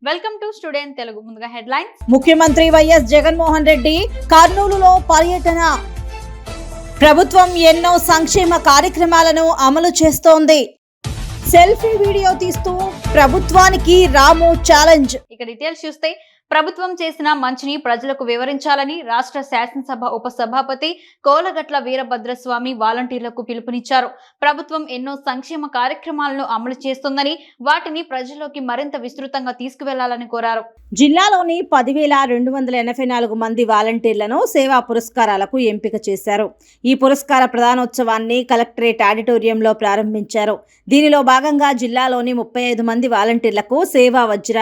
Welcome to student Telugu. ముందుగా headlines. ముఖ్యమంత్రి YS Jaganmohan Reddy కర్నూలులో పర్యటన. ప్రభుత్వం ఎన్నో సంక్షేమ కార్యక్రమాలను అమలు చేస్తోంది. సెల్ఫీ వీడియో తీస్తూ ప్రభుత్వానికి రాము ఛాలెంజ్. ఇక డీటెయిల్స్ చూస్తే ప్రభుత్వం చేసిన మంచిని ప్రజలకు వివరించాలని రాష్ట్ర శాసనసభ ఉపసభాపతి కోలగట్ల వీరభద్రస్వామి వాలంటీర్లకు పిలుపునిచ్చారు. ప్రభుత్వం ఎన్నో సంక్షేమ కార్యక్రమాలను అమలు చేస్తుందని, వాటిని ప్రజల్లోకి మరింత విస్తృతంగా తీసుకువెళ్లాలని కోరారు. జిల్లాలోని 10,284 మంది వాలంటీర్లను సేవా పురస్కారాలకు ఎంపిక చేశారు. ఈ పురస్కార ప్రదానోత్సవాన్ని కలెక్టరేట్ ఆడిటోరియంలో ప్రారంభించారు. దీనిలో భాగంగా జిల్లాలోని 35 మంది వాలంటీర్లకు సేవా వజ్ర,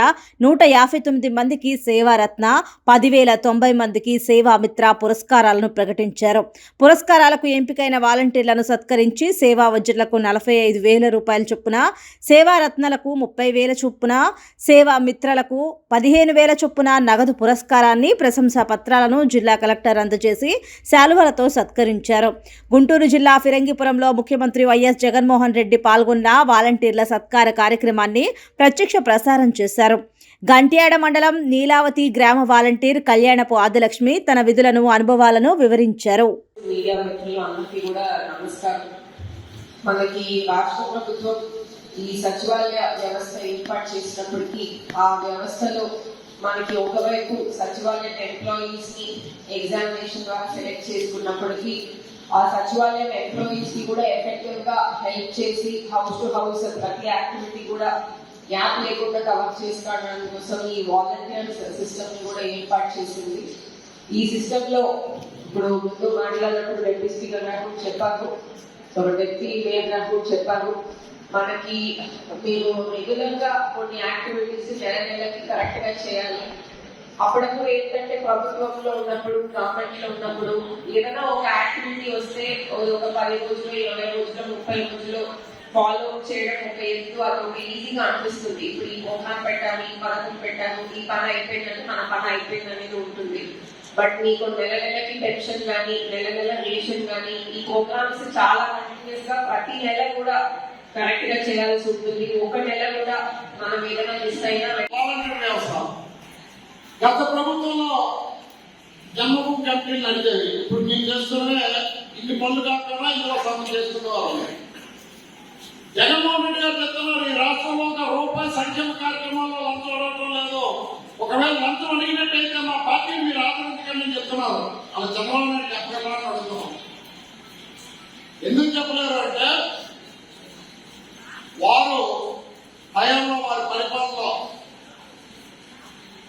159 మందికి సేవారత్న, 10,090 మందికి సేవా మిత్ర పురస్కారాలను ప్రకటించారు. పురస్కారాలకు ఎంపికైన వాలంటీర్లను సత్కరించి సేవా వజ్రలకు 45,000 రూపాయల చొప్పున, సేవారత్నలకు 30,000 చొప్పున, సేవా మిత్రలకు 15,000 చొప్పున నగదు పురస్కారాన్ని, ప్రశంసా పత్రాలను జిల్లా కలెక్టర్ అందజేసి శాలువలతో సత్కరించారు. గుంటూరు జిల్లా ఫిరంగిపురంలో ముఖ్యమంత్రి వైఎస్ జగన్మోహన్ రెడ్డి పాల్గొన్న వాలంటీర్ల సత్కార కార్యక్రమాన్ని ప్రత్యక్ష ప్రసారం చేశారు. గంట్యాడ మండలం నీలావతి గ్రామ వాలంటీర్ కళ్యాణపు ఆదిలక్ష్మి తన విధులను, అనుభవాలను వివరించారు. మీడియా మిత్రులు అందరికీ కూడా నమస్కారం. మనకి రాష్ట్ర ప్రభుత్వం ఈ సచివాలయ వ్యవస్థ ఏర్పాటు చేసినప్పటికీ ఆ వ్యవస్థలో మనకి ఒకవైపు సచివాలయ ఎంప్లాయీస్ ని ఎగ్జామినేషన్ ద్వారా సెలెక్ట్ చేసుకున్నప్పటికీ ఆ సచివాలయం ఎంప్లాయీస్ కి కూడా ఎఫెక్టివ్ గా హెల్ప్ చేసి హౌస్ టు హౌస్ ప్రతి యాక్టివిటీ కూడా గ్యాప్ లేకుండా కవర్ చేసుకోవడానికి కోసం ఈ వాలంటీర్స్ సిస్టమ్ ని కూడా ఏర్పాటు చేసింది. ఈ సిస్టమ్ లో ఇప్పుడు ముందు మాట్లాడినప్పుడు డిప్యూటీ స్పీకర్ గారు చెప్పారు, డిప్యూటీ మేయర్ గారు కూడా చెప్పారు, మనకి మీరు రెగ్యులర్ గా కొన్ని యాక్టివిటీస్ నెల నెలకి కరెక్ట్ గా చేయాలి. అప్పుడప్పుడు ఏంటంటే ప్రభుత్వంలో ఉన్నప్పుడు, గవర్నమెంట్ లో ఉన్నప్పుడు ఏదైనా ఒక యాక్టివిటీ వస్తే ఒక 10 రోజులు, 20 రోజులు, 30 రోజులు ఫాలో చేయడం ఒక ఎత్తు, అది ఒక ఈజీగా అనిపిస్తుంది. ఇప్పుడు ఈ ప్రోగ్రామ్ పెట్టాము, ఈ పథకం పెట్టాము, ఈ పని అయిపోయిందంటే మన పని అయిపోయింది అనేది ఉంటుంది. బట్ మీకు నెల నెలకి పెన్షన్ కానీ, నెల నెల రేషన్ కానీ, ఈ ప్రోగ్రామ్స్ చాలా కంటిన్యూస్ గా ప్రతి నెల కూడా కరెక్ట్ గా చేయాల్సి ఉంటుంది. ఒక నెల కూడా మనం ఏదైనా మిస్ అయినా గత ప్రభుత్వంలో జన్మభూమి కంపెనీలు అడిగేవి. ఇప్పుడు మేము చేస్తున్నదే ఇన్ని పనులు కాకుండా ఇందులో పనులు చేస్తున్నారు. జగన్మోహన్ రెడ్డి గారు చెప్తున్నారు, ఈ రాష్ట్రంలో ఒక రూపాయి సంక్షేమ కార్యక్రమాల్లో లంచం అడగటం లేదు. ఒకవేళ లంచం అడిగినట్టయితే మా పార్టీని మీరు ఆదరించకండి చెప్తున్నారు. అలా చంద్రబాబు నాయుడు చెప్పగలరని అడుగుతున్నాం. ఎందుకు చెప్పలేరు అంటే వారు హయాంలో వారి పరిపాలనలో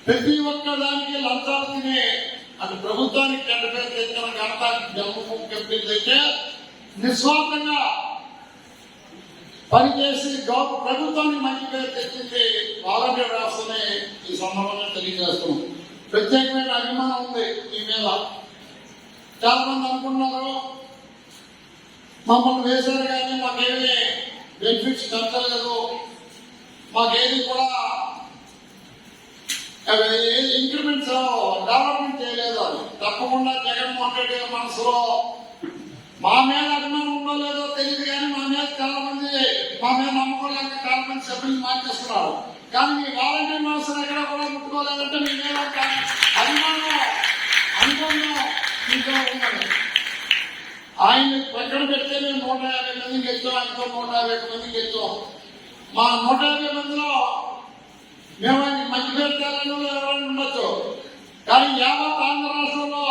ప్రతి ఒక్క దానికి లంచాలు తిని అటు ప్రభుత్వానికి చెడ్డ పేరు తెచ్చిన ఘనత జన్మభూమి కంపెనీలు అయితే నిస్వార్థంగా పనిచేసి ప్రభుత్వానికి మంచి పేరు తెచ్చింది వాలంటీర్ వ్యవస్థని ఈ సందర్భంగా తెలియజేస్తున్నాం. ప్రత్యేకమైన అభిమానం ఉంది ఈ మీద. చాలా మంది అనుకున్నారు మమ్మల్ని వేశారు కానీ మాకేమీ బెనిఫిట్స్ పెంచలేదు, మాకేది కూడా ఇంక్రిమెంట్స్ డెవలప్మెంట్ చేయలేదు. అని తప్పకుండా జగన్మోహన్ రెడ్డి గారి మనసులో మా మీద అభిమానం ఉందో లేదో తెలియదు కానీ మా మీద చాలా మంది, మా మీద నమ్మకం లేక చాలా మంది సభ్యులు మార్చేస్తున్నారు. కానీ మీ వాలంటీర్ వ్యవస్థను ఎక్కడ కూడా ముట్టుకోలేదంటే మీ మీద అభిమానం, అనుబంధం మీతో ఉన్నది. ఆయన పక్కన పెడితే మేము 150 మందికి గెలిచాం, ఆయనతో 150 మందికి గెలిచాం. మా 150 మందిలో మేము ఆయనకి మంచి పేరు తేలని ఎవరైనా ఉండొచ్చు, కానీ యావత్ ఆంధ్ర రాష్ట్రంలో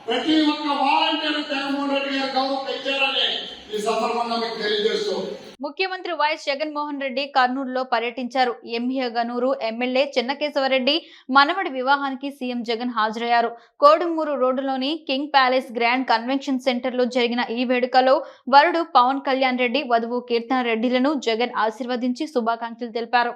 ప్రతి ఒక్క వాలంటీర్ జగన్మోహన్ రెడ్డి గారు గౌరవం పెంచారని ఈ సందర్భంగా మీకు తెలియజేస్తూ ముఖ్యమంత్రి వైఎస్ జగన్మోహన్ రెడ్డి కర్నూలులో పర్యటించారు. ఎంఏ గనూరు ఎమ్మెల్యే చెన్నకేశవరెడ్డి మనవడి వివాహానికి సీఎం జగన్ హాజరయ్యారు. కోడుమూరు రోడ్డులోని king palace grand convention center లో జరిగిన ఈ వేడుకలో వరుడు పవన్ కళ్యాణ్ రెడ్డి, వధువు కీర్తన రెడ్డిలను జగన్ ఆశీర్వదించి శుభాకాంక్షలు తెలిపారు.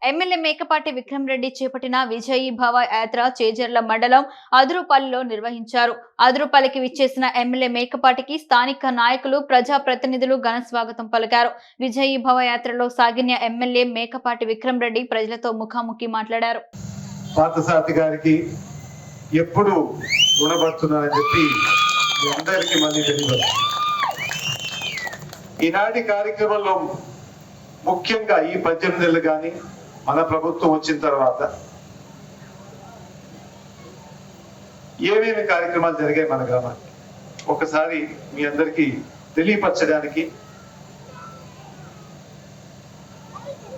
ఎమ్మెల్యే మేకపాటి విక్రమ్ రెడ్డి చేపట్టిన విజయీ భవ యాత్ర చేజర్ల మండలం అదురుపల్లిలో నిర్వహించారు. అదురుపల్లికి విచ్చేసిన ఎమ్మెల్యే మేకపాటికి స్థానిక నాయకులు, ప్రజా ప్రతినిధులు ఘన స్వాగతం పలికారు. విజయీ భవ యాత్రలో సాగిన ఎమ్మెల్యే మేకపాటి విక్రమ్ రెడ్డి ప్రజలతో ముఖాముఖి మాట్లాడారు. పార్థసారథి గారికి ఎప్పుడు రుణపడుతున్నానని చెప్పి మీ అందరికీ మళ్ళీ తెలియదు. ఈనాటి కార్యక్రమంలో ముఖ్యంగా ఈ 18 నెలలు కానీ మన ప్రభుత్వం వచ్చిన తర్వాత ఏమేమి కార్యక్రమాలు జరిగాయి మన గ్రామానికి ఒకసారి మీ అందరికీ తెలియపరచడానికి,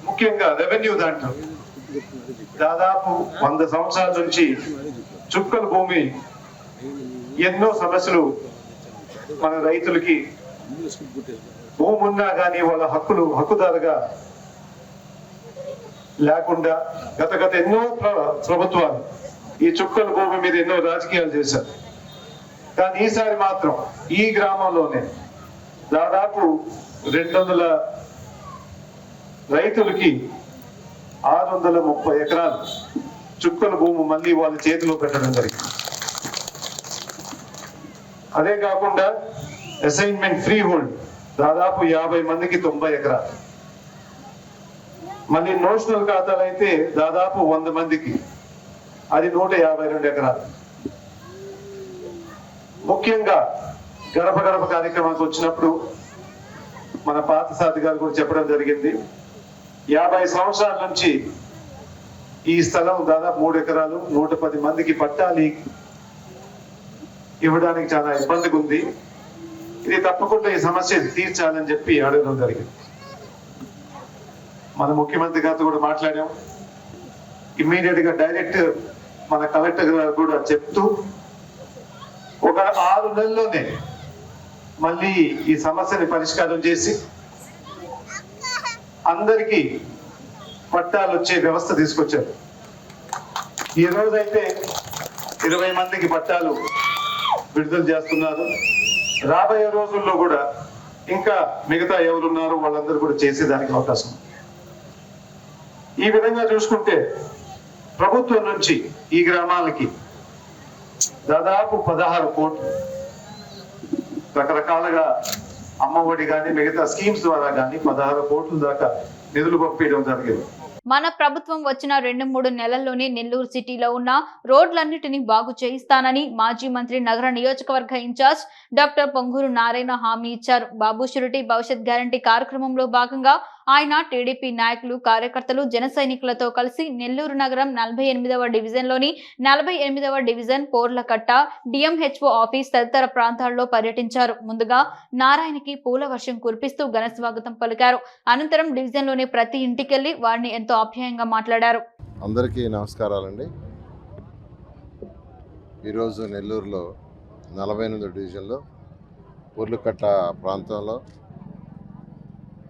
ముఖ్యంగా రెవెన్యూ దాంట్లో దాదాపు 100 సంవత్సరాల నుంచి చుక్కల భూమి ఎన్నో సమస్యలు మన రైతులకి భూమి ఉన్నా కానీ వాళ్ళ హక్కుదారుగా లేకుండా గత ఎన్నో ప్రభుత్వాలు ఈ చుక్కల భూమి మీద ఎన్నో రాజకీయాలు చేశారు. కానీ ఈసారి మాత్రం ఈ గ్రామంలోనే దాదాపు 200 రైతులకి 630 ఎకరాలు చుక్కల భూమి మళ్ళీ వాళ్ళ చేతిలో పెట్టడం జరిగింది. అదే కాకుండా అసైన్మెంట్ ఫ్రీ హోల్డ్ దాదాపు 50 మందికి 90 ఎకరాలు, మళ్ళీ నోషనల్ ఖాతాలు అయితే దాదాపు 100 మందికి అది 152 ఎకరాలు. ముఖ్యంగా గడప గడప కార్యక్రమానికి వచ్చినప్పుడు మన పార్థసారథి గారు కూడా చెప్పడం జరిగింది. 50 సంవత్సరాల నుంచి ఈ స్థలం దాదాపు 3 ఎకరాలు 110 మందికి పట్టాలి ఇవ్వడానికి చాలా ఇబ్బందిగా ఉంది. ఇది తప్పకుండా ఈ సమస్య తీర్చాలని చెప్పి అడగడం జరిగింది. మన ముఖ్యమంత్రి గారితో కూడా మాట్లాడాం. ఇమ్మీడియట్ గా డైరెక్ట్ మన కలెక్టర్ గారు కూడా చెప్తూ ఒక 6 నెలల్లోనే మళ్ళీ ఈ సమస్యని పరిష్కారం చేసి అందరికీ పట్టాలు వచ్చే వ్యవస్థ తీసుకొచ్చారు. ఈ రోజైతే 20 మందికి పట్టాలు విడుదల చేస్తున్నారు. రాబోయే రోజుల్లో కూడా ఇంకా మిగతా ఎవరున్నారో వాళ్ళందరూ కూడా చేసేదానికి అవకాశం. ఈ విధంగా చూసుకుంటే ప్రభుత్వం నుంచి ఈ గ్రామాలకి దాదాపు 16 కోట్లు రకరకాలుగా అమ్మఒడి కానీ మిగతా స్కీమ్స్ ద్వారా కానీ 16 కోట్ల దాకా నిధులు పంపించడం జరిగింది. మన ప్రభుత్వం వచ్చిన 2-3 నెలల్లోనే నెల్లూరు సిటీలో ఉన్న రోడ్లన్నిటినీ బాగు చేయిస్తానని మాజీ మంత్రి నగర నియోజకవర్గ ఇన్ఛార్జ్ డాక్టర్ పొంగూరు నారాయణ హామీ ఇచ్చారు. బాబు షూరిటీ భవిష్యత్ గ్యారంటీ కార్యక్రమంలో భాగంగా ఆయన టీడీపీ నాయకులు, కార్యకర్తలు, జన సైనికులతో కలిసి నెల్లూరు నగరం 48వ డివిజన్లోని 48వ డివిజన్ పోర్లకట్ట, డిఎంహెచ్ఓ ఆఫీస్ తదితర ప్రాంతాల్లో పర్యటించారు. ముందుగా నారాయణకి పూల వర్షం కురిపిస్తూ ఘన స్వాగతం పలికారు. అనంతరం డివిజన్లోని ప్రతి ఇంటికెళ్లి వారిని ఎంతో ఆప్యాయంగా మాట్లాడారు. అందరికీ నమస్కారాలండి. ఈరోజు నెల్లూరులో 48వ డివిజన్లో పూర్లకట్ట ప్రాంతంలో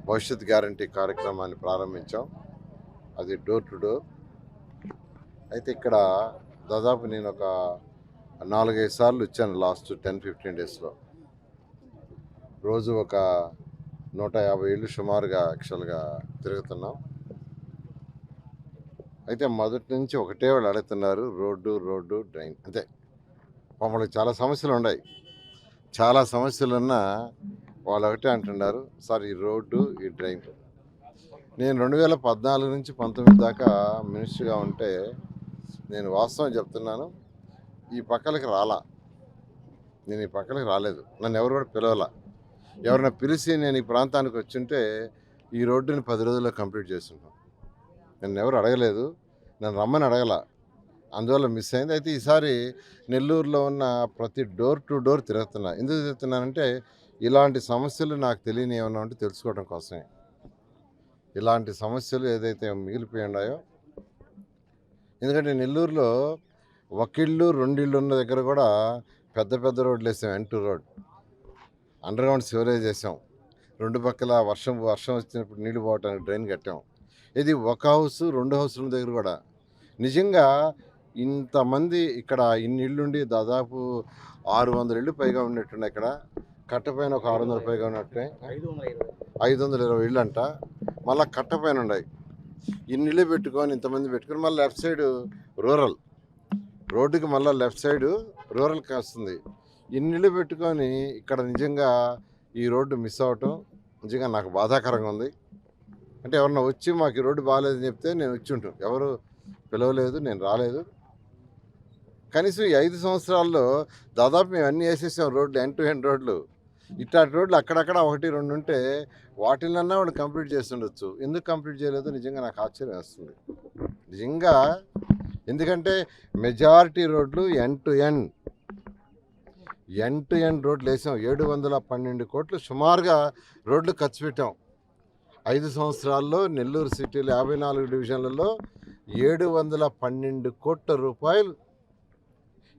భవిష్యత్ గ్యారంటీ కార్యక్రమాన్ని ప్రారంభించాం. అది డోర్ టు డోర్. అయితే ఇక్కడ దాదాపు నేను ఒక 4-5 సార్లు వచ్చాను లాస్ట్ 10-15 డేస్లో. రోజు ఒక 150 ఇళ్ళు సుమారుగా యాక్చువల్గా తిరుగుతున్నాం. అయితే మొదటి నుంచి ఒకటే వాళ్ళు అడుగుతున్నారు, రోడ్డు డ్రైన్. అంతే. మమ్మల్ని చాలా సమస్యలు ఉన్నాయి. చాలా సమస్యలున్నా వాళ్ళు ఒకటే అంటున్నారు, సార్ ఈ రోడ్డు, ఈ డ్రైన్. నేను 2014 నుంచి 19 దాకా మినిస్టర్గా ఉంటే నేను వాస్తవం చెప్తున్నాను, ఈ పక్కలకి నేను ఈ పక్కలకి రాలేదు. నన్ను ఎవరు కూడా పిలవలా. ఎవరైనా పిలిచి నేను ఈ ప్రాంతానికి వచ్చుంటే ఈ రోడ్డుని 10 రోజుల్లో కంప్లీట్ చేస్తుంటాం. నన్ను ఎవరు అడగలేదు, నన్ను రమ్మని అడగల. అందువల్ల మిస్ అయింది. అయితే ఈసారి నెల్లూరులో ఉన్న ప్రతి డోర్ టు డోర్ తిరుగుతున్నా. ఎందుకు తిరుగుతున్నానంటే ఇలాంటి సమస్యలు నాకు తెలియని ఏమన్నా ఉంటే తెలుసుకోవడం కోసమే. ఇలాంటి సమస్యలు ఏదైతే మిగిలిపోయి ఉన్నాయో, ఎందుకంటే నెల్లూరులో 1 ఇల్లు 2 ఇళ్ళు ఉన్న దగ్గర కూడా పెద్ద రోడ్లు వేసాం. N2 రోడ్, అండర్గ్రౌండ్ సివరేజ్ వేసాం. 2 పక్కల వర్షం వచ్చినప్పుడు నీళ్లు పోవటానికి డ్రైన్ కట్టాం. ఇది 1 హౌస్ 2 హౌస్ల దగ్గర కూడా. నిజంగా ఇంతమంది ఇక్కడ ఇన్ని ఇళ్ళుండి దాదాపు 600 ఇళ్ళు పైగా ఉన్నట్టున్నాయి. ఇక్కడ కట్టపైన ఒక 600 పైగా ఉన్నట్టే 520 ఇళ్ళు అంట. మళ్ళీ కట్టపైన ఉన్నాయి. ఇన్ని ఇళ్ళు పెట్టుకొని ఇంతమంది పెట్టుకొని మళ్ళీ లెఫ్ట్ సైడ్ రూరల్ రోడ్డుకి మళ్ళీ లెఫ్ట్ సైడ్ రూరల్కి వస్తుంది. ఇన్ని ఇళ్ళు పెట్టుకొని ఇక్కడ నిజంగా ఈ రోడ్డు మిస్ అవ్వటం నిజంగా నాకు బాధాకరంగా ఉంది. అంటే ఎవరన్నా వచ్చి మాకు ఈ రోడ్డు బాగాలేదని చెప్తే నేను వచ్చి ఉంటాను. ఎవరు పిలవలేదు, నేను రాలేదు. కనీసం ఈ 5 సంవత్సరాల్లో దాదాపు మేము అన్నీ వేసేసాం రోడ్లు, ఎండ్ టు ఎండ్ రోడ్లు. ఇట్లాంటి రోడ్లు అక్కడక్కడ 1, 2 ఉంటే వాటిలన్నా వాళ్ళు కంప్లీట్ చేస్తుండొచ్చు. ఎందుకు కంప్లీట్ చేయలేదు నిజంగా నాకు ఆశ్చర్యం వేస్తుంది నిజంగా. ఎందుకంటే మెజారిటీ రోడ్లు ఎండ్ టు ఎండ్ రోడ్లు వేసాం. 712 కోట్లు సుమారుగా రోడ్లు ఖర్చు పెట్టాం. 5 సంవత్సరాల్లో నెల్లూరు సిటీలో 54 డివిజన్లలో 712 కోట్ల రూపాయలు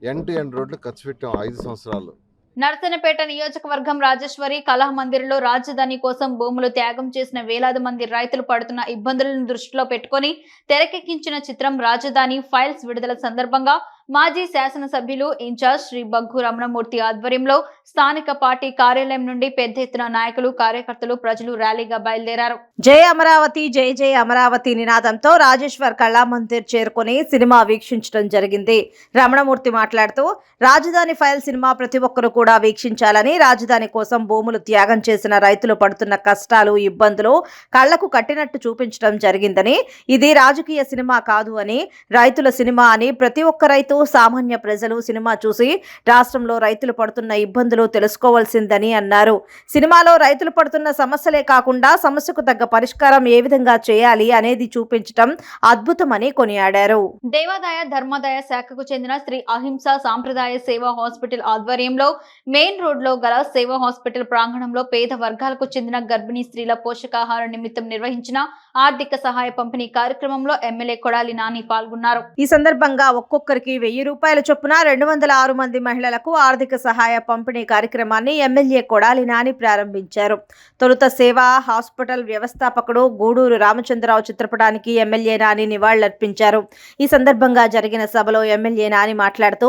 ఎండ్ టు ఎండ్ రోడ్లు ఖర్చు పెట్టాం 5 సంవత్సరాల్లో. నర్సన్నపేట నియోజకవర్గం రాజేశ్వరి కళామందిర్లో రాజధాని కోసం భూములు త్యాగం చేసిన వేలాది మంది రైతులు పడుతున్న ఇబ్బందులను దృష్టిలో పెట్టుకొని తెరకెక్కించిన చిత్రం రాజధాని ఫైల్స్ విడుదల సందర్భంగా మాజీ శాసనసభ్యులు ఇన్ఛార్జ్ శ్రీ బగ్గు రమణమూర్తి ఆధ్వర్యంలో స్థానిక పార్టీ కార్యాలయం నుండి పెద్ద ఎత్తున నాయకులు, కార్యకర్తలు, ప్రజలు ర్యాలీగా బయలుదేరారు. జై అమరావతి, జై జై అమరావతి నినాదంతో రాజేశ్వర్ కళామందిర్ చేరుకుని సినిమా వీక్షించడం జరిగింది. రమణమూర్తి మాట్లాడుతూ రాజధాని ఫైల్ సినిమా ప్రతి ఒక్కరూ కూడా వీక్షించాలని, రాజధాని కోసం భూములు త్యాగం చేసిన రైతులు పడుతున్న కష్టాలు, ఇబ్బందులు కళ్లకు కట్టినట్టు చూపించడం జరిగిందని, ఇది రాజకీయ సినిమా కాదు అని, రైతుల సినిమా అని, ప్రతి ఒక్క రైతు, సామాన్య ప్రజలు సినిమా చూసి రాష్ట్రంలో రైతులు పడుతున్న ఇబ్బందులు తెలుసుకోవాల్సిందని అన్నారు. సినిమాలో రైతులు పడుతున్న సమస్యలే కాకుండా సమస్యకు తగ్గ పరిష్కారం ఏ విధంగా చేయాలి అనేది చూపించడం అద్భుతమని కొనియాడారు. దేవాదాయ ధర్మాదాయ శాఖకు చెందిన శ్రీ అహింస సాంప్రదాయ సేవా హాస్పిటల్ ఆధ్వర్యంలో మెయిన్ రోడ్ లో గల సేవా హాస్పిటల్ ప్రాంగణంలో పేద వర్గాలకు చెందిన గర్భిణీ స్త్రీల పోషకాహార నిమిత్తం నిర్వహించిన ఆర్థిక సహాయ పంపిణీ కార్యక్రమంలో ఎమ్మెల్యే కొడాలి నాని పాల్గొన్నారు. ఈ సందర్భంగా ఒక్కొక్కరికి 1000 రూపాయల చొప్పున 206 మంది మహిళలకు ఆర్థిక సహాయ పంపిణీ కార్యక్రమాన్ని ఎమ్మెల్యే కొడాలి నాని ప్రారంభించారు. తొలుత సేవా హాస్పిటల్ వ్యవస్థాపకుడు గూడూరు రామచంద్రరావు చిత్రపటానికి ఎమ్మెల్యే నాని నివాళులర్పించారు. ఈ సందర్భంగా జరిగిన సభలో ఎమ్మెల్యే నాని మాట్లాడుతూ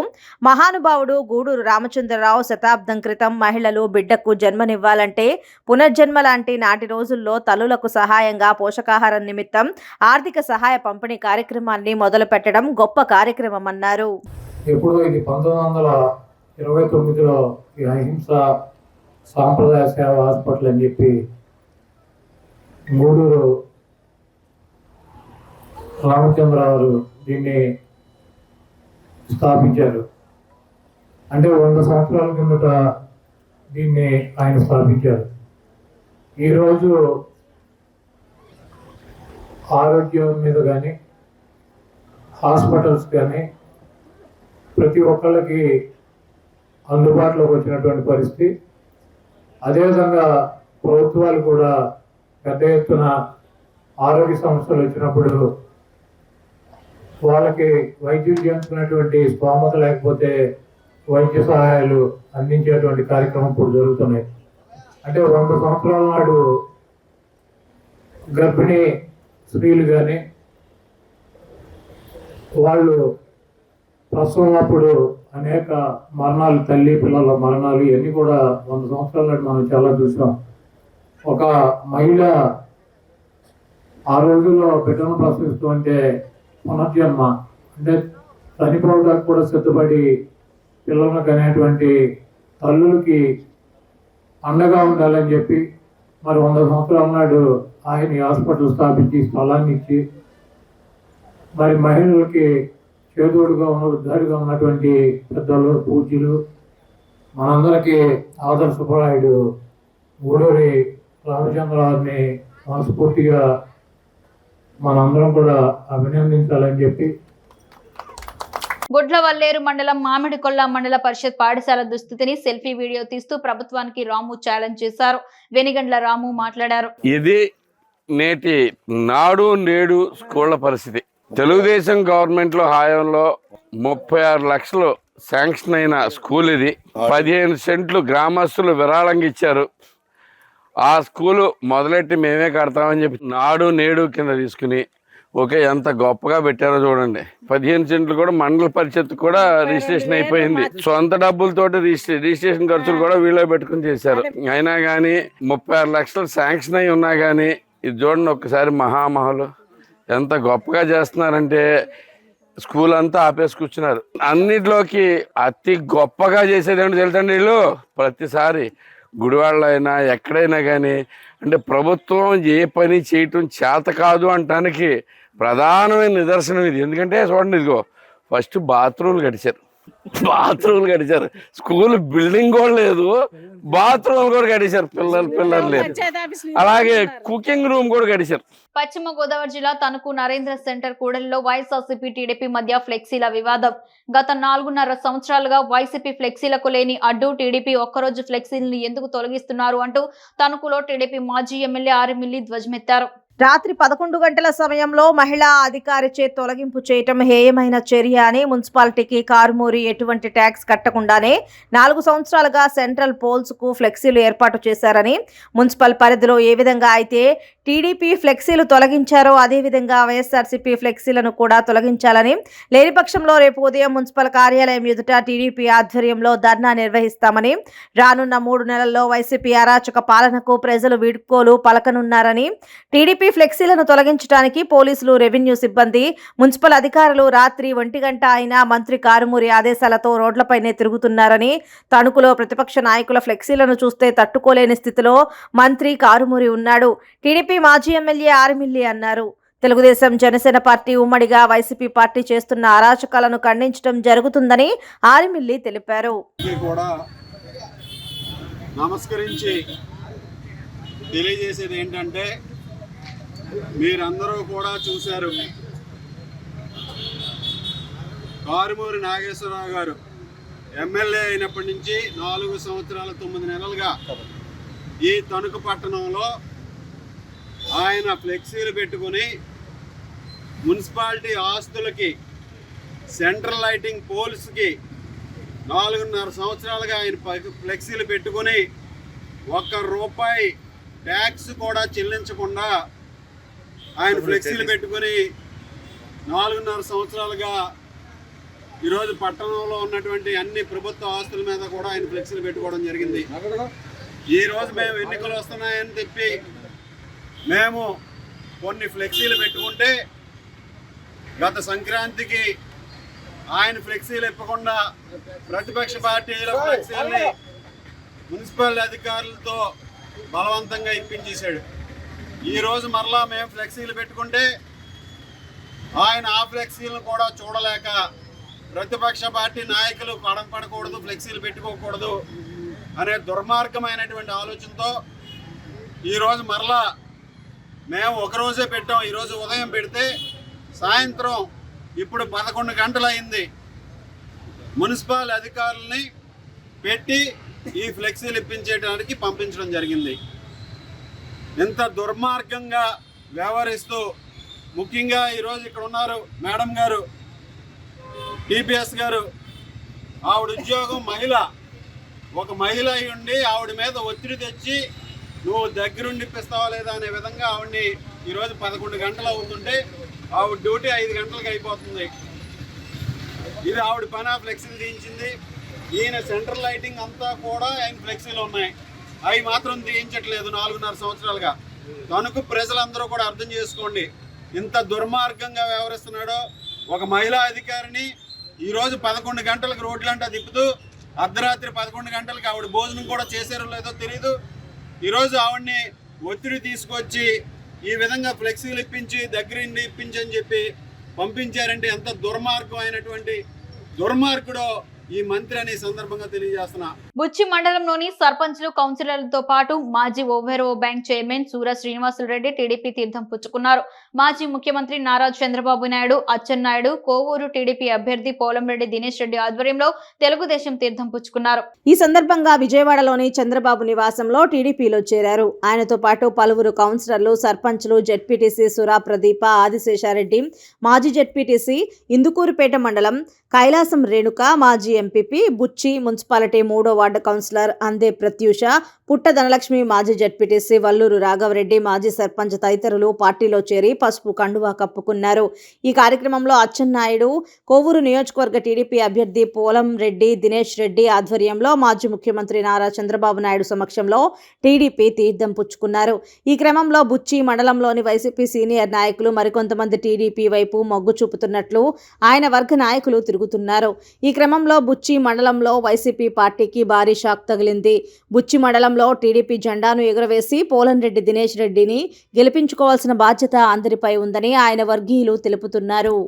మహానుభావుడు గూడూరు రామచంద్రరావు శతాబ్దం క్రితం మహిళలు బిడ్డకు జన్మనివ్వాలంటే పునర్జన్మ లాంటి నాటి రోజుల్లో తల్లులకు సహాయంగా పోషకాహారం నిమిత్తం ఆర్థిక సహాయ పంపిణీ కార్యక్రమాన్ని మొదలు పెట్టడం గొప్ప కార్యక్రమం అన్నారు. ఎప్పుడు ఇది 1929లో ఈ అహింస సాంప్రదాయ సేవ హాస్పిటల్ అని చెప్పి గూడూరు రామచంద్రరావు దీన్ని స్థాపించారు. అంటే 100 సంవత్సరాల కిందట దీన్ని ఆయన స్థాపించారు. ఈరోజు ఆరోగ్యం మీద కానీ హాస్పిటల్స్ కానీ ప్రతి ఒక్కళ్ళకి అందుబాటులోకి వచ్చినటువంటి పరిస్థితి. అదేవిధంగా ప్రభుత్వాలు కూడా పెద్ద ఎత్తున ఆరోగ్య సమస్యలు వచ్చినప్పుడు వాళ్ళకి వైద్యం చేయించుకున్నటువంటి స్తోమత లేకపోతే వైద్య సహాయాలు అందించేటువంటి కార్యక్రమం ఇప్పుడు జరుగుతున్నాయి. అంటే 100 సంవత్సరాల నాడు గర్భిణీ స్త్రీలు కానీ వాళ్ళు ప్రసవం అప్పుడు అనేక మరణాలు, తల్లి పిల్లల మరణాలు ఇవన్నీ కూడా 100 సంవత్సరాల నాటి మనం చాలా చూసాం. ఒక మహిళ ఆ రోజుల్లో బిడ్డను ప్రసవిస్తూ అంటే పునర్జన్మ అంటే చనిపోవడానికి కూడా సిద్ధపడి పిల్లలను కనేటువంటి తల్లులకి అండగా ఉండాలని చెప్పి మరి 100 సంవత్సరాల నాడు ఆయన హాస్పిటల్ స్థాపించి స్థలాన్ని ఇచ్చి మరి మహిళలకి చేదోడుగా ఉద్ధారిగా ఉన్నటువంటి పెద్దలు, పూజ్యులు, మనందరికీ ఆదర్శపరాయుడు గూడూరి రామచంద్రరావుని మనస్ఫూర్తిగా మనందరం కూడా అభినందించాలని చెప్పి గుడ్లవల్లేరు మండలం మామిడికొల్ల మండల పరిషత్ పాఠశాల దుస్థితిని సెల్ఫీ వీడియో తీస్తూ ప్రభుత్వానికి రాము ఛాలెంజ్ చేశారు. వెనిగండ్ల రాము మాట్లాడారు. ఇది నేటి నాడు నేడు స్కూళ్ల పరిస్థితి. తెలుగుదేశం గవర్నమెంట్ లో హయాంలో 36 లక్షలు శాంక్షన్ అయిన స్కూల్ ఇది. 15 సెంట్లు గ్రామస్తులు విరాళంగా ఇచ్చారు. ఆ స్కూలు మొదలెట్టి మేమే కడతామని చెప్పి నాడు నేడు కింద తీసుకుని ఎంత గొప్పగా పెట్టారో చూడండి. 15 సెంట్లు కూడా మండల పరిషత్ కూడా రిజిస్ట్రేషన్ అయిపోయింది. సొంత డబ్బులతోటి రిజిస్ట్రేషన్ ఖర్చులు కూడా వీళ్ళే పెట్టుకుని చేశారు. అయినా కానీ 36 లక్షలు శాంక్షన్ అయి ఉన్నా కానీ ఇది చూడండి ఒక్కసారి మహామహలు ఎంత గొప్పగా చేస్తున్నారంటే స్కూల్ అంతా ఆపేసి కూర్చున్నారు. అన్నిట్లోకి అతి గొప్పగా చేసేది ఏంటో తెలుసండి, వీళ్ళు ప్రతిసారి గుడివాళ్ళు అయినా ఎక్కడైనా కానీ అంటే ప్రభుత్వం ఏ పని చేయటం చేత కాదు అంటానికి ప్రధానమైన నిదర్శనం ఇది. ఎందుకంటే చూడండి, ఇదిగో ఫస్ట్ బాత్రూమ్లు కట్టారు, స్కూల్ బిల్డింగ్ కూడా లేదు, బాత్రూమ్ కూడా కట్టారు, పిల్లలు లేదు. అలాగే కుకింగ్ రూమ్ కూడా కట్టారు. పశ్చిమ గోదావరి జిల్లా తణుకు నరేంద్ర సెంటర్ కూడలిలో వైఎస్ఆర్సీపీ టీడీపీ మధ్య ఫ్లెక్సీల వివాదం. గత 4.5 సంవత్సరాలుగా వైసీపీ ఫ్లెక్సీలకు లేని అడ్డు టీడీపీ ఒక్కరోజు ఫ్లెక్సీలను ఎందుకు తొలగిస్తున్నారు అంటూ తణుకులో టీడీపీ మాజీ ఎమ్మెల్యే ఆర్మిల్లి ధ్వజమెత్తారు. రాత్రి 11 గంటల సమయంలో మహిళా అధికారిచే తొలగింపు చేయటం హేయమైన చర్య అని మున్సిపాలిటీకి కారుమూరి ఎటువంటి ట్యాక్స్ కట్టకుండానే 4 సంవత్సరాలుగా సెంట్రల్ పోల్స్ కు ఫ్లెక్సీలు ఏర్పాటు చేశారని, మున్సిపల్ పరిధిలో ఏ విధంగా అయితే టీడీపీ ఫ్లెక్సీలు తొలగించారో అదేవిధంగా వైఎస్ఆర్సీపీ ఫ్లెక్సీలను కూడా తొలగించాలని, లేని పక్షంలో రేపు ఉదయం మున్సిపల్ కార్యాలయం ఎదుట టీడీపీ ఆధ్వర్యంలో ధర్నా నిర్వహిస్తామని, రానున్న 3 నెలల్లో వైసీపీ అరాచక పాలనకు ప్రజలు వీడ్కోలు పలకనున్నారని, టీడీపీ ఫ్లెక్సీలను తొలగించడానికి పోలీసులు, రెవెన్యూ సిబ్బంది, మున్సిపల్ అధికారులు రాత్రి 1 గంట అయినా మంత్రి కారుమూరి ఆదేశాలతో రోడ్లపైనే తిరుగుతున్నారని, తణుకులో ప్రతిపక్ష నాయకుల ఫ్లెక్సీలను చూస్తే తట్టుకోలేని స్థితిలో మంత్రి కారుమూరి ఉన్నాడు. టీడీపీ మాజీ ఎమ్మెల్యే ఆర్మిల్లి అన్నారు. తెలుగుదేశం జనసేన పార్టీ ఉమ్మడిగా వైసీపీ పార్టీ చేస్తున్న అరాచకాలను ఖండించడం జరుగుతుందని ఆర్మిల్లి తెలిపారు. నమస్కరించి తెలియజేసేది ఏంటంటే, మీరందరూ కూడా చూశారు, కారుమూరి నాగేశ్వరరావు గారు ఎమ్మెల్యే అయినప్పటి నుంచి 4 సంవత్సరాల 9 నెలలుగా ఈ తణుకు పట్టణంలో ఆయన ఫ్లెక్సీలు పెట్టుకుని మున్సిపాలిటీ ఆస్తులకి, సెంట్రల్ లైటింగ్ పోల్స్కి 4.5 సంవత్సరాలుగా ఆయన ఫ్లెక్సీలు పెట్టుకుని ₹1 ట్యాక్స్ కూడా చెల్లించకుండా ఆయన ఫ్లెక్సీలు పెట్టుకుని 4.5 సంవత్సరాలుగా ఈరోజు పట్టణంలో ఉన్నటువంటి అన్ని ప్రభుత్వ ఆస్తుల మీద కూడా ఆయన ఫ్లెక్సీలు పెట్టుకోవడం జరిగింది. ఈరోజు మేము ఎన్నికలు వస్తున్నాయని చెప్పి మేము కొన్ని ఫ్లెక్సీలు పెట్టుకుంటే గత సంక్రాంతికి ఆయన ఫ్లెక్సీలు ఇప్పకుండా ప్రతిపక్ష పార్టీల ఫ్లెక్సీలని మున్సిపల్ అధికారులతో బలవంతంగా ఇప్పించేశాడు. ఈరోజు మరలా మేము ఫ్లెక్సీలు పెట్టుకుంటే ఆయన ఆ ఫ్లెక్సీలను కూడా చూడలేక ప్రతిపక్ష పార్టీ నాయకులు పడకూడదు, ఫ్లెక్సీలు పెట్టుకోకూడదు అనే దుర్మార్గమైనటువంటి ఆలోచనతో ఈరోజు మరలా మేము ఒకరోజే పెట్టాం. ఈరోజు ఉదయం పెడితే సాయంత్రం ఇప్పుడు 11 గంటలు అయింది మున్సిపల్ అధికారుల్ని పెట్టి ఈ ఫ్లెక్సీలు ఇప్పించేయడానికి పంపించడం జరిగింది. ఇంత దుర్మార్గంగా వ్యవహరిస్తూ, ముఖ్యంగా ఈరోజు ఇక్కడ ఉన్నారు మేడం గారు, టీపీఎస్ గారు, ఆవిడ ఉద్యోగం మహిళ, ఒక మహిళ అయి ఉండి ఆవిడ మీద ఒత్తిడి తెచ్చి నువ్వు దగ్గరుండి ఇప్పిస్తావా లేదా అనే విధంగా ఆవిడ్ని ఈరోజు 11 గంటలు అవుతుంటే ఆవిడ డ్యూటీ 5 గంటలకు అయిపోతుంది. ఇది ఆవిడ పని, ఫ్లెక్సీలు తీయించింది. ఈయన సెంట్రల్ లైటింగ్ అంతా కూడా ఆయన ఫ్లెక్సీలు ఉన్నాయి, అవి మాత్రం తీయించట్లేదు 4.5 సంవత్సరాలుగా. తణుకు ప్రజలందరూ కూడా అర్థం చేసుకోండి ఇంత దుర్మార్గంగా వ్యవహరిస్తున్నాడో. ఒక మహిళా అధికారిని ఈరోజు 11 గంటలకు రోడ్లంటా తిప్పుతూ అర్ధరాత్రి 11 గంటలకు ఆవిడ భోజనం కూడా చేశారో లేదో తెలియదు. ఈరోజు ఆవిడ్ని ఒత్తిడి తీసుకొచ్చి ఈ విధంగా ఫ్లెక్సీలు ఇప్పించి దగ్గరుండి ఇప్పించని చెప్పి పంపించారంటే ఎంత దుర్మార్గమైనటువంటి దుర్మార్గుడో ఈ మంత్రి అని సందర్భంగా తెలియజేస్తున్నా. బుచ్చి మండలంలోని సర్పంచ్లు, కౌన్సిలర్లతో పాటు మాజీ ఓవెరో బ్యాంక్ చైర్మన్ సూర శ్రీనివాసులరెడ్డి టీడీపీ తీర్థం పుచ్చుకున్నారు. మాజీ ముఖ్యమంత్రి నారా చంద్రబాబు నాయుడు, అచ్చెన్నాయుడు, కోవూరు టీడీపీ అభ్యర్థి పోలంరెడ్డి దినేష్ రెడ్డి ఆధ్వర్యంలో తెలుగుదేశం తీర్థం పుచ్చుకున్నారు. ఈ సందర్భంగా విజయవాడలోని చంద్రబాబు నివాసంలో టీడీపీలో చేరారు. ఆయనతో పాటు పలువురు కౌన్సిలర్లు, సర్పంచ్లు, జెడ్పీటీసీ సురా ప్రదీప, ఆదిశేషారెడ్డి, మాజీ జెడ్పీటీసీ ఇందుకూరుపేట మండలం కైలాసం రేణుక, మాజీ ఎంపీపీ బుచ్చి, మున్సిపాలిటీ 3వ వార్డు కౌన్సిలర్ అందే ప్రత్యూష, పుట్ట ధనలక్ష్మి, మాజీ జడ్పీటీసీ వల్లూరు రాఘవరెడ్డి, మాజీ సర్పంచ్ తదితరులు పార్టీలో చేరి పసుపు కండువా కప్పుకున్నారు. ఈ కార్యక్రమంలో అచ్చెన్నాయుడు, కోవూరు నియోజకవర్గ టీడీపీ అభ్యర్థి పోలం రెడ్డి దినేష్ రెడ్డి ఆధ్వర్యంలో మాజీ ముఖ్యమంత్రి నారా చంద్రబాబు నాయుడు సమక్షంలో టీడీపీ తీర్థం పుచ్చుకున్నారు. ఈ క్రమంలో బుచ్చి మండలంలోని వైసీపీ సీనియర్ నాయకులు మరికొంతమంది టీడీపీ వైపు మొగ్గు చూపుతున్నట్లు ఆయన వర్గ నాయకులు తిరుగుతున్నారు. ఈ క్రమంలో బుచ్చి మండలంలో వైసీపీ పార్టీకి భారీ షాక్ తగిలింది. బుచ్చి మండలంలో టీడీపీ జెండాను ఎగురవేసి పోలంరెడ్డి దినేష్ రెడ్డిని గెలిపించుకోవాల్సిన బాధ్యత అందరిపై ఉందని ఆయన వర్గీయులు తెలుపుతున్నారు.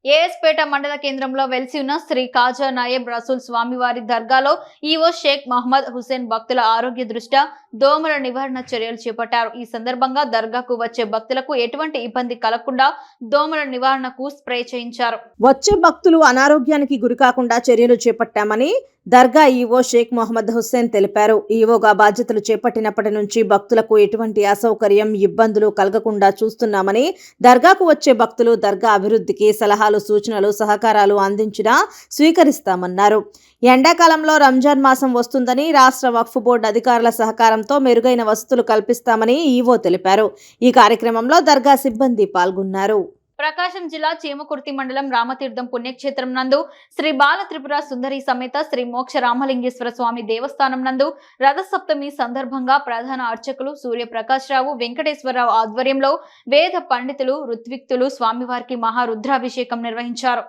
ఏఎస్పేట మండల కేంద్రంలో వెలిసి ఉన్న శ్రీ కాజా నాయబ్ రసూల్ స్వామివారి దర్గాలో ఈవో షేక్ మహమ్మద్ హుసేన్ భక్తుల ఆరోగ్య దృష్ట్యా దోమల నివారణ చర్యలు చేపట్టారు. ఈ సందర్భంగా దర్గాకు వచ్చే భక్తులకు ఎటువంటి ఇబ్బంది కలగకుండా దోమల నివారణకు స్ప్రే చేయించారు. వచ్చే భక్తులు అనారోగ్యానికి గురికాకుండా చర్యలు చేపట్టామని దర్గా ఈవో షేక్ మహమ్మద్ హుస్సేన్ తెలిపారు. ఈవోగా బాధ్యతలు చేపట్టినప్పటి నుంచి భక్తులకు ఎటువంటి అసౌకర్యం, ఇబ్బందులు కలగకుండా చూస్తున్నామని, దర్గాకు వచ్చే భక్తులు దర్గా అభివృద్ధికి సలహాలు, సూచనలు, సహకారాలు అందించినా స్వీకరిస్తామన్నారు. ఎండాకాలంలో రంజాన్ మాసం వస్తుందని రాష్ట్ర వక్ఫ్ బోర్డు అధికారుల సహకారంతో మెరుగైన వసతులు కల్పిస్తామని ఈవో తెలిపారు. ఈ కార్యక్రమంలో దర్గా సిబ్బంది పాల్గొన్నారు. ప్రకాశం జిల్లా చీమకుర్తి మండలం రామతీర్థం పుణ్యక్షేత్రం నందు శ్రీ బాల త్రిపుర సుందరి సమేత శ్రీ మోక్ష రామలింగేశ్వర స్వామి దేవస్థానం నందు రథసప్తమి సందర్భంగా ప్రధాన అర్చకులు సూర్యప్రకాశ్ రావు, వెంకటేశ్వరరావు ఆధ్వర్యంలో వేద పండితులు, ఋత్విక్తులు స్వామివారికి మహారుద్రాభిషేకం నిర్వహించారు.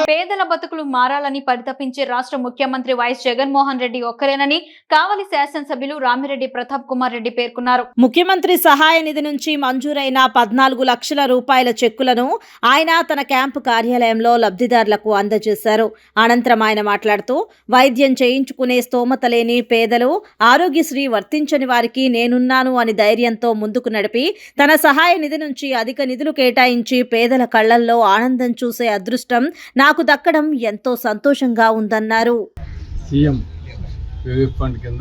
పేదల బతుకులు మారాలని పరితపించే రాష్ట్ర ముఖ్యమంత్రి వైఎస్ జగన్మోహన్ రెడ్డి ఒక్కరేనని కావలి శాసనసభ్యులు రామిరెడ్డి ప్రతాప్ కుమార్ రెడ్డి పేర్కొన్నారు. ముఖ్యమంత్రి సహాయ నిధి నుంచి మంజూరైన 14 లక్షల రూపాయల చెక్కులను ఆయన తన క్యాంపు కార్యాలయంలో లబ్ధిదారులకు అందజేశారు. అనంతరం ఆయన మాట్లాడుతూ, వైద్యం చేయించుకునే స్తోమత లేని పేదలు, ఆరోగ్యశ్రీ వర్తించని వారికి నేనున్నాను అని ధైర్యంతో ముందుకు నడిపి తన సహాయ నిధి నుంచి అధిక నిధులు కేటాయించి పేదల కళ్లల్లో ఆనందం చూసే అదృష్టం నాకు దక్కడం ఎంతో సంతోషంగా ఉందన్నారు. సీఎం రిలీఫ్ ఫండ్ కింద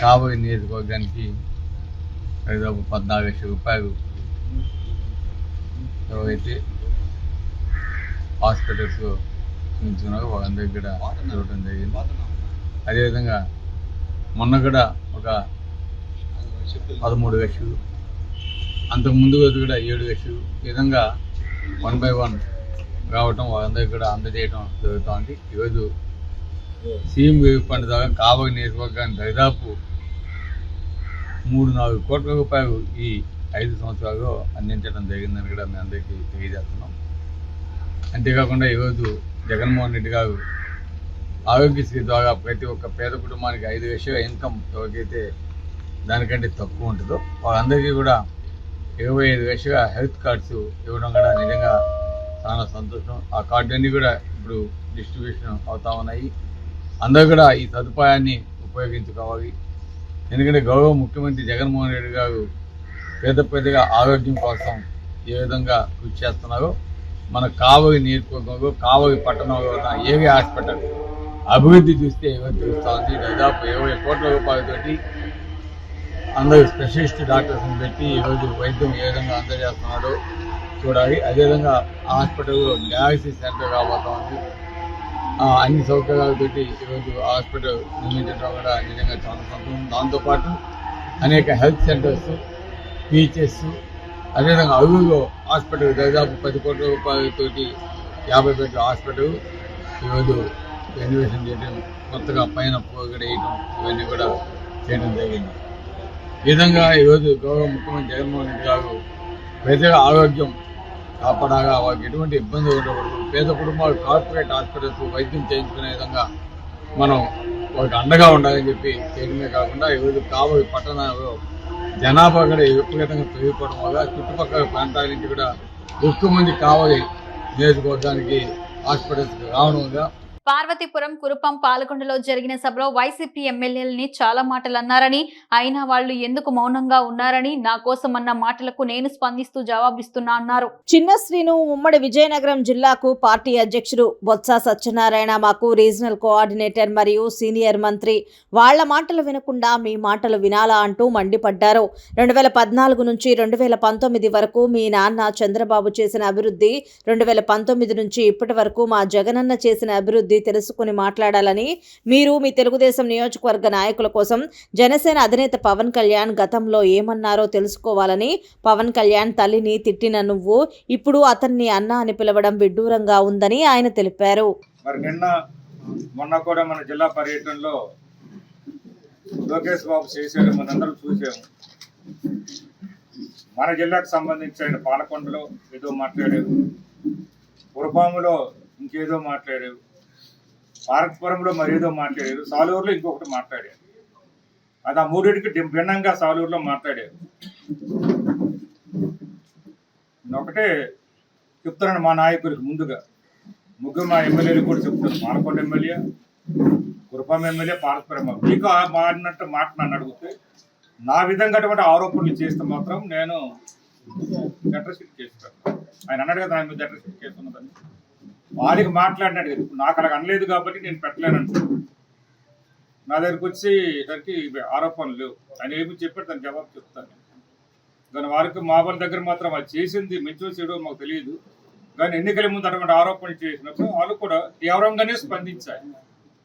కాబోయే నియోజకవర్గానికి దాదాపు 14 లక్షల రూపాయలు ఎవరైతే హాస్పిటల్స్ చూపించుకున్నారో వాళ్ళందరికీ కూడా ఇవ్వడం జరిగింది. అదేవిధంగా మొన్న కూడా ఒక 13 లక్షలు, అంతకుముందు కూడా 7 లక్షలు, ఈ విధంగా 1 by 1 రావటం వాళ్ళందరికీ కూడా అందజేయడం జరుగుతుంది. ఈరోజు సీఎం రిలీఫ్ ఫండ్ ద్వారా కాబోయే నియోజకవర్గానికి దాదాపు 3-4 కోట్ల రూపాయలు ఈ 5 సంవత్సరాల్లో అందించడం జరిగిందని కూడా మేము అందరికీ తెలియజేస్తున్నాం. అంతేకాకుండా ఈరోజు జగన్మోహన్ రెడ్డి గారు ఆరోగ్యశ్రీ ద్వారా ప్రతి ఒక్క పేద కుటుంబానికి 5 లక్షల ఇన్కమ్ ఎవరికైతే దానికంటే తక్కువ ఉంటుందో వాళ్ళందరికీ కూడా 25 లక్షల హెల్త్ కార్డ్స్ ఇవ్వడం కూడా నిజంగా చాలా సంతోషం. ఆ కార్డులన్నీ కూడా ఇప్పుడు డిస్ట్రిబ్యూషన్ అవుతా ఉన్నాయి. అందరూ కూడా ఈ సదుపాయాన్ని ఉపయోగించుకోవాలి. ఎందుకంటే గౌరవ ముఖ్యమంత్రి జగన్మోహన్ రెడ్డి గారు పెద్దగా ఆరోగ్యం కోసం ఏ విధంగా కృషి చేస్తున్నారో మన కావలి నియోజకవర్గంలో, కావలి పట్టణంలో ఉన్న ఏరియా హాస్పిటల్ అభివృద్ధి చూస్తే ఏమైనా తెలుస్తూ ఉంది. దాదాపు 20 కోట్ల రూపాయలతోటి అందరూ స్పెషలిస్ట్ డాక్టర్స్ని పెట్టి ఈరోజు వైద్యం ఏ విధంగా అందజేస్తున్నాడో చూడాలి. అదేవిధంగా హాస్పిటల్లో డయాలసిస్ సెంటర్ రాబోతా ఉంది. అన్ని సౌకర్యాలతోటి ఈరోజు హాస్పిటల్ నిర్మించడం కూడా నిజంగా చాలా సంతోషం. దాంతోపాటు అనేక హెల్త్ సెంటర్స్, పీచెస్, అదేవిధంగా అరువులో హాస్పిటల్ దాదాపు 10 కోట్ల రూపాయలతోటి 50 బెడ్ల హాస్పిటల్ ఈరోజు రెన్యువేషన్ చేయడం, కొత్తగా పైన పోగడ వేయడం, ఇవన్నీ కూడా చేయడం జరిగింది. ఈ విధంగా ఈరోజు గౌరవ ముఖ్యమంత్రి జగన్మోహన్ రెడ్డి గారు ప్రజల ఆరోగ్యం కాపాడగా వాళ్ళకి ఎటువంటి ఇబ్బంది ఉండకూడదు, పేద కుటుంబాలు కార్పొరేట్ హాస్పిటల్స్ వైద్యం చేయించుకునే విధంగా మనం వాళ్ళకి అండగా ఉండాలని చెప్పి చేయడమే కాకుండా ఈరోజు కావలి పట్టణంలో జనాభా కూడా విపరీతంగా పెరిగిపోవడం వల్ల చుట్టుపక్కల ప్రాంతాల నుంచి కూడా ఎక్కువ మంది కావలి నియోజకవర్గానికి హాస్పిటల్స్కి రావడం వల్ల పార్వతీపురం కురుపం పాలకొండలో జరిగిన సభలో వైసీపీ ఎమ్మెల్యేలని చాలా మాటలు అన్నారని, అయినా వాళ్ళు ఎందుకు మౌనంగా ఉన్నారని, నా కోసం అన్న మాటలకు నేను స్పందిస్తూ జవాబిస్తున్నా అన్నారు. చిన్న శ్రీను ఉమ్మడి విజయనగరం జిల్లాకు పార్టీ అధ్యక్షుడు బొత్స సత్యనారాయణ మాకు రీజనల్ కోఆర్డినేటర్ మరియు సీనియర్ మంత్రి, వాళ్ల మాటలు వినకుండా మీ మాటలు వినాలా అంటూ మండిపడ్డారు. 2014 నుంచి 2019 వరకు మీ నాన్న చంద్రబాబు చేసిన అభివృద్ధి, 2019 నుంచి ఇప్పటి వరకు మా జగనన్న చేసిన అభివృద్ధి తెలుసుకుని మాట్లాడాలని, మీరు మీ తెలుగుదేశం నియోజకవర్గ నాయకుల కోసం జనసేన అధినేత పవన్ కళ్యాణ్ గతంలో ఏమన్నారో తెలుసుకోవాలని, పవన్ కళ్యాణ్ తల్లిని తిట్టిన నువ్వు ఇప్పుడు అతన్ని అన్న అని పిలవడం విడ్డూరంగా ఉందని ఆయన తెలిపారు. మరి మొన్న కూడా మన జిల్లా పర్యటనలో లోకేష్ బాబు చేశాడు, మనందరం చూసాము. మన జిల్లాకు సంబంధించి ఆయన పాలకొండలో ఏదో మాట్లాడారు, కురుపాములో ఇంకేదో మాట్లాడారు, పార్వతీపురంలో మరేదో మాట్లాడారు, సాలూరులో ఇంకొకటి మాట్లాడారు. అది ఆ మూడింటికి భిన్నంగా సాలూరులో మాట్లాడారు. ఒకటే చెప్తున్నాను మా నాయకులకు, ముందుగా ముగ్గురు మా ఎమ్మెల్యేలు కూడా చెప్తాను. పాలకొండ ఎమ్మెల్యే, కురుపాం ఎమ్మెల్యే, పార్వతీపురం మీకు మాడినట్టు మాట నన్ను అడిగితే, నా విధంగా అటువంటి ఆరోపణలు చేస్తే మాత్రం నేను లెటర్ షీట్ చేస్తాను. ఆయన అన్నాడు కదా ఆయన మీద లెటర్ షీట్ చేస్తున్నదని, వాళ్ళకి మాట్లాడినాడు కదా. నాకు అలా అనలేదు కాబట్టి నేను పెట్టలేనంటు నా దగ్గరికి వచ్చి దానికి ఆరోపణలు లేవు. ఆయన ఏమి చెప్పాడు దానికి జవాబు చెప్తాను. దాని వారికి మా వాళ్ళ దగ్గర మాత్రం అది చేసింది మంచిగా చేయడం మాకు తెలియదు. కానీ ఎన్నికల ముందు అటువంటి ఆరోపణలు చేసినప్పుడు వాళ్ళు కూడా తీవ్రంగానే స్పందించారు.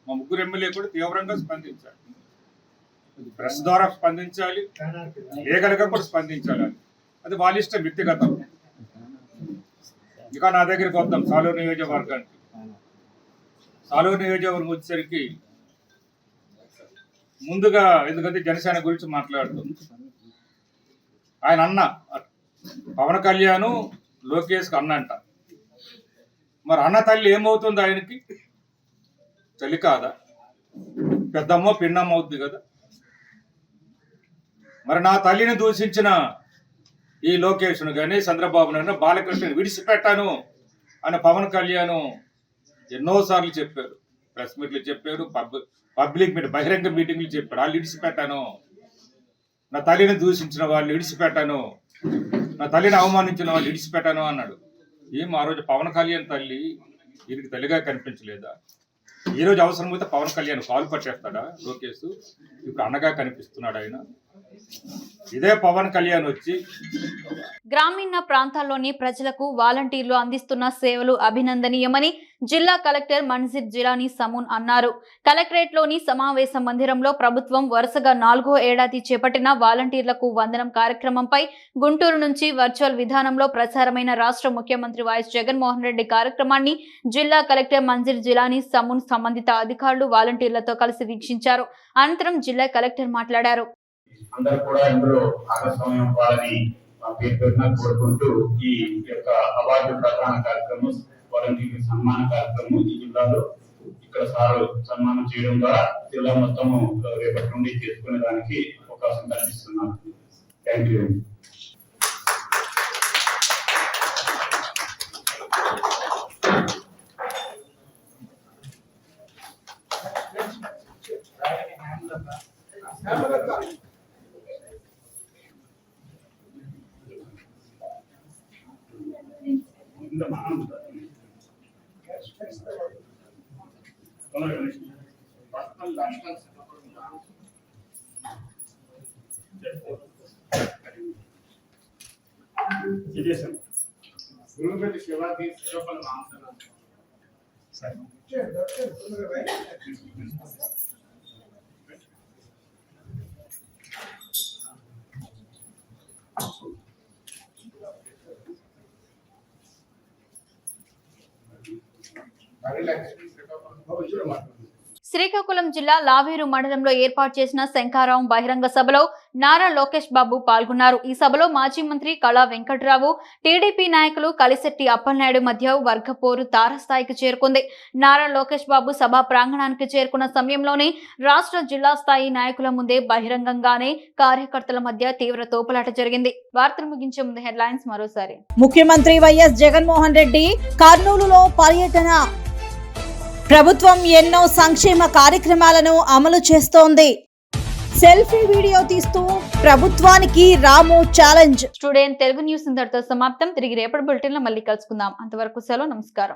మా ముగ్గురు ఎమ్మెల్యే కూడా తీవ్రంగా స్పందించారు. ప్రెస్ ద్వారా స్పందించాలి, లీగల్గా కూడా స్పందించాలి. అది వాళ్ళ ఇష్టం, వ్యక్తిగతం. ఇక నా దగ్గరికి వద్దాం సాలూరు నియోజకవర్గానికి. సాలూరు నియోజకవర్గం వచ్చేసరికి ముందుగా, ఎందుకంటే జనసేన గురించి మాట్లాడుతుంది, ఆయన అన్న పవన్ కళ్యాణ్ లోకేష్కి అన్న అంట. మరి అన్న తల్లి ఏమవుతుంది ఆయనకి? తల్లి కాదా? పెద్దమ్మ పిన్నమ్మ అవుద్ది కదా. మరి నా తల్లిని దూషించిన ఈ లోకేష్ను కానీ చంద్రబాబు నాయుడు బాలకృష్ణని విడిచిపెట్టాను అని పవన్ కళ్యాణ్ ఎన్నోసార్లు చెప్పారు. ప్రెస్ మీట్లు చెప్పారు, పబ్లిక్ మీట్, బహిరంగ మీటింగ్లు చెప్పాడు. వాళ్ళు విడిచిపెట్టాను, నా తల్లిని దూషించిన వాళ్ళు విడిచిపెట్టాను, నా తల్లిని అవమానించిన వాళ్ళు విడిచిపెట్టాను అన్నాడు. ఏం ఆ రోజు పవన్ కళ్యాణ్ తల్లి వీరికి తల్లిగా కనిపించలేదా? ఈరోజు అవసరమైతే పవన్ కళ్యాణ్ కాలు పట్టేస్తాడా లోకేష్? ఇప్పుడు అన్నగా కనిపిస్తున్నాడు ఆయన. ఇదే పవన్ కళ్యాణ్ వచ్చి గ్రామీణ ప్రాంతాల్లోని ప్రజలకు వాలంటీర్లు అందిస్తున్న సేవలు అభినందనీయమని జిల్లా కలెక్టర్ మన్జిర్ జిలానీ సమూన్ అన్నారు. కలెక్టరేట్లోని సమావేశ మందిరంలో ప్రభుత్వం వరుసగా 4వ ఏడాది చేపట్టిన వాలంటీర్లకు వందనం కార్యక్రమంపై గుంటూరు నుంచి వర్చువల్ విధానంలో ప్రసారమైన రాష్ట్ర ముఖ్యమంత్రి వైఎస్ జగన్మోహన్ రెడ్డి కార్యక్రమాన్ని జిల్లా కలెక్టర్ మన్జిర్ జిలానీ సమూన్ సంబంధిత అధికారులు వాలంటీర్లతో కలిసి వీక్షించారు. అనంతరం జిల్లా కలెక్టర్ మాట్లాడారు. అందరూ కూడా ఇందులో భాగస్వామ్యం అవ్వాలని పేరు పెట్టిన కోరుకుంటూ ఈ యొక్క అవార్డు ప్రధాన కార్యక్రమం, వాలంటీర్ సన్మాన కార్యక్రమం ఈ జిల్లాలో ఇక్కడ సార్ సన్మానం చేయడం ద్వారా జిల్లా మొత్తము రేపటి నుండి చేసుకునే దానికి అవకాశం కల్పిస్తున్నాను. Thank you. శ్రీకాకుళం జిల్లా లావేరు మండలంలో ఏర్పాటు చేసిన శంఖారావం బహిరంగ సభలో నారా లోకేష్ బాబు పాల్గొన్నారు. ఈ సభలో మాజీ మంత్రి కళా వెంకట్రావు, టీడీపీ నాయకులు కలిశెట్టి అప్పలనాయుడు మధ్య వర్గపోరు తారస్థాయికి చేరుకుంది. నారా లోకేష్ బాబు సభా ప్రాంగణానికి చేరుకున్న సమయంలోనే రాష్ట్ర జిల్లా స్థాయి నాయకుల ముందే బహిరంగంగానే కార్యకర్తల మధ్య తీవ్ర తోపులాట జరిగింది. వార్తలు ముగించే ముందు హెడ్లైన్స్ మరోసారి. ముఖ్యమంత్రి వైఎస్ జగన్మోహన్ రెడ్డి కర్నూలులో పర్యటన. ప్రభుత్వం ఎన్నో సంక్షేమ కార్యక్రమాలను అమలు చేస్తోంది. సెల్ఫీ వీడియో తీస్తూ ప్రభుత్వానికి రాము ఛాలెంజ్. స్టూడెంట్ తెలుగు న్యూస్ ఇంతటితో సమాప్తం. తిరిగి రేపటి బులెటిన్ లో మళ్ళీ కలుసుకుందాం. అంతవరకు సెలవు. నమస్కారం.